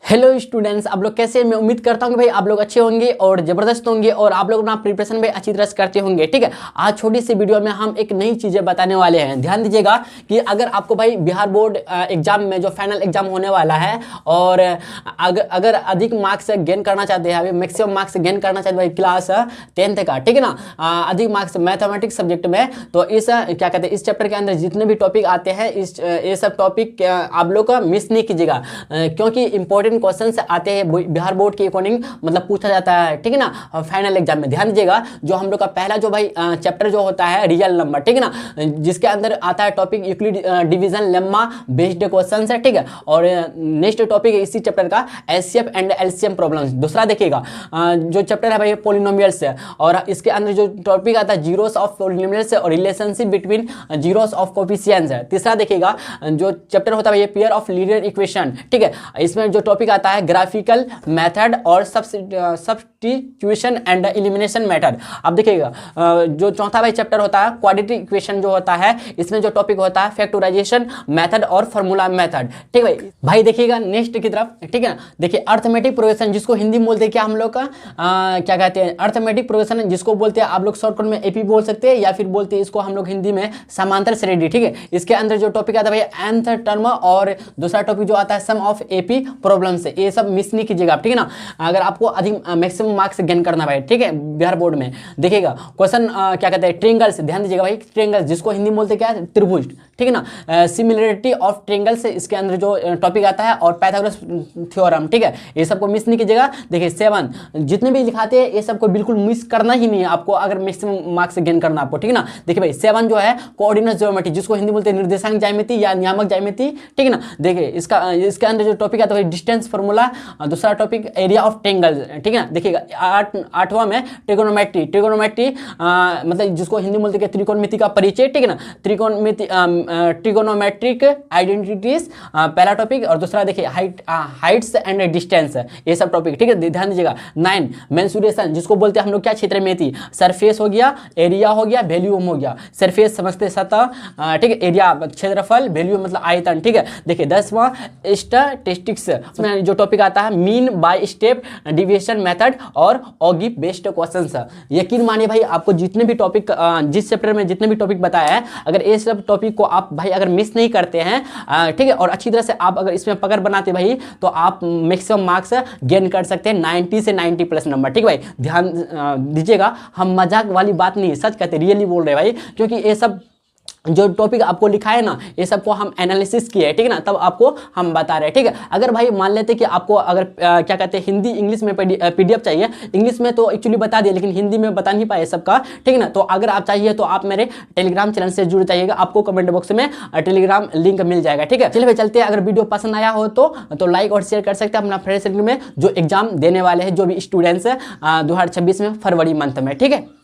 Hello students, आप लोग कैसे हैं? मैं उम्मीद करता हूँ कि भाई आप लोग अच्छे होंगे और ज़बरदस्त होंगे और आप लोग अपना प्रिपरेशन भी अच्छी तरह से करते होंगे। ठीक है, आज छोटी सी वीडियो में हम एक नई चीज़ें बताने वाले हैं। ध्यान दीजिएगा कि अगर आपको भाई बिहार बोर्ड एग्जाम में जो फाइनल एग्जाम होने वाला है और अगर अधिक मार्क्स गेन करना चाहते हैं, अभी मैक्सिमम मार्क्स गेन करना चाहते हैं भाई क्लास 10th का, ठीक है ना, अधिक मार्क्स मैथमेटिक्स सब्जेक्ट में, तो इस क्या कहते हैं इस चैप्टर के अंदर जितने भी टॉपिक आते हैं ये सब टॉपिक आप लोग का मिस नहीं कीजिएगा, क्योंकि इंपॉर्टेंट क्वेश्चन आते हैं बिहार बोर्ड के अकॉर्डिंग, मतलब पूछा जाता है। ठीक है ना, फाइनल एग्जाम में ध्यान दीजिएगा। जो हम लोग का पहला जो भाई चैप्टर जो होता है रियल नंबर, ठीक है ना, जिसके अंदर आता है topic Euclid division lemma based question है। ठीक है, और नेक्स्ट टॉपिक है इसी चैप्टर का एचसीएफ एंड एलसीएम प्रॉब्लम्स। दूसरा देखिएगा जो चैप्टर है भाई पॉलिनोमियल्स है, और इसके अंदर जो टॉपिक आता है जीरोस ऑफ पॉलिनोमियल्स और relationship between zeros of coefficients है। तीसरा देखिएगा जो चैप्टर होता है पेयर ऑफ लीनियर इक्वेशन। ठीक है, इसमें जो टॉपिक आता है ग्राफिकल मेथड और सब्स्टिट्यूशन एंड एलिमिनेशन मेथड। अब देखिएगा जो चौथा भाई चैप्टर होता है क्वाड्रेटिक इक्वेशन जो होता है, इसमें जो टॉपिक होता है फैक्टराइजेशन मेथड और फार्मूला मेथड। ठीक है भाई, देखिएगा नेक्स्ट की तरफ। ठीक है, देखिए अर्थमेटिक प्रोग्रेशन जिसको हिंदी में बोलते हैं क्या हम लोग का क्या कहते हैं अर्थमेटिक प्रोग्रेशन, जिसको बोलते हैं आप लोग शॉर्टकट में एपी बोल सकते हैं या फिर बोलते हैं इसको हम लोग हिंदी में समांतर श्रेणी। ठीक है, इसके अंदर जो टॉपिक आता है भाई nth टर्म और दूसरा टॉपिक जो आता है सम ऑफ एपी प्रॉब्लम्स, ये सब मिस नहीं कीजिएगा आप। ठीक है ना, अगर आपको अधिक मैक्सिमम मार्क्स गेन करना भाई, ठीक है, बिहार बोर्ड में देखिएगा क्वेश्चन क्या कहते हैं ट्रायंगल्स। ध्यान दीजिएगा भाई, ट्रायंगल्स जिसको हिंदी में बोलते क्या है त्रिभुज। ठीक है ना, सिमिलरिटी ऑफ ट्रायंगल्स इसके अंदर जो टॉपिक आता है और पाइथागोरस थ्योरम। ठीक है, ये सबको मिस नहीं कीजिएगा। देखिए 7 जितने भी लिखाते हैं ये सबको बिल्कुल मिस करना ही नहीं है आपको, अगर मैक्सिमम मार्क्स गेन करना आपको। ठीक है ना, देखिए भाई 7 जो है कोऑर्डिनेट ज्योमेट्री जिसको हिंदी बोलते हैं निर्देशांक ज्यामिति या नियामक ज्यामिति। ठीक है ना, देखिए इसके अंदर जो टॉपिक आता है डिस्टेंस फार्मूला, दूसरा टॉपिक एरिया ऑफ ट्रायंगल। ठीक है ना, देखिएगा 8वां में ट्रिगोनोमेट्री मतलब जिसको हिंदी बोलते हैं त्रिकोणमिति का परिचय। ठीक है ना, ट्रिगोनोमेट्रिक आइडेंटिटीज पहला टॉपिक, और दूसरा देखिए हाइट्स एंड डिस्टेंस, ये सब टॉपिक। ठीक है, ध्यान दीजिएगा। 9 मेंसुरेशन जिसको बोलते हैं हम लोग क्या क्षेत्र में थी, सरफेस हो गया, एरिया हो गया, वॉल्यूम हो गया। सरफेस समझते सतह, ठीक है, एरिया क्षेत्रफल, वॉल्यूम मतलब आयतन। ठीक है, देखिए 10वां स्टैटिस्टिक्स में जो टॉपिक आता है mean by step deviation method और ऑगी बेस्ड क्वेश्चंस। यकीन मानिए भाई आपको जितने भी टॉपिक जिस चैप्टर में जितने भी टॉपिक बताया है, अगर ये सब टॉपिक को आप भाई अगर मिस नहीं करते हैं, ठीक है, और अच्छी तरह से आप अगर इसमें पकड़ बनाते भाई, तो आप मैक्सिमम मार्क्स गेन कर सकते हैं 90 से 90 प्लस नंबर। ठीक है भाई, ध्यान दीजिएगा, हम मजाक वाली बात नहीं सच कहते, रियली बोल रहे भाई, क्योंकि ये सब जो टॉपिक आपको लिखा है ना, ये सबको हम एनालिसिस किए है। ठीक है ना, तब आपको हम बता रहे हैं। ठीक है, अगर भाई मान लेते कि आपको अगर क्या कहते हैं हिंदी इंग्लिश में पीडीएफ चाहिए, इंग्लिश में तो एक्चुअली बता दिए लेकिन हिंदी में बता नहीं पाए सबका। ठीक है ना, तो अगर आप चाहिए तो आप मेरे टेलीग्राम चैनल से जुड़ जाइएगा, आपको कमेंट बॉक्स में टेलीग्राम लिंक मिल जाएगा। ठीक है, चलिए भाई चलते हैं। अगर वीडियो पसंद आया हो तो लाइक और शेयर कर सकते हैं अपना फ्रेंड सर्कल में जो एग्जाम देने वाले हैं, जो भी स्टूडेंट्स 2026 में फरवरी मंथ में। ठीक है।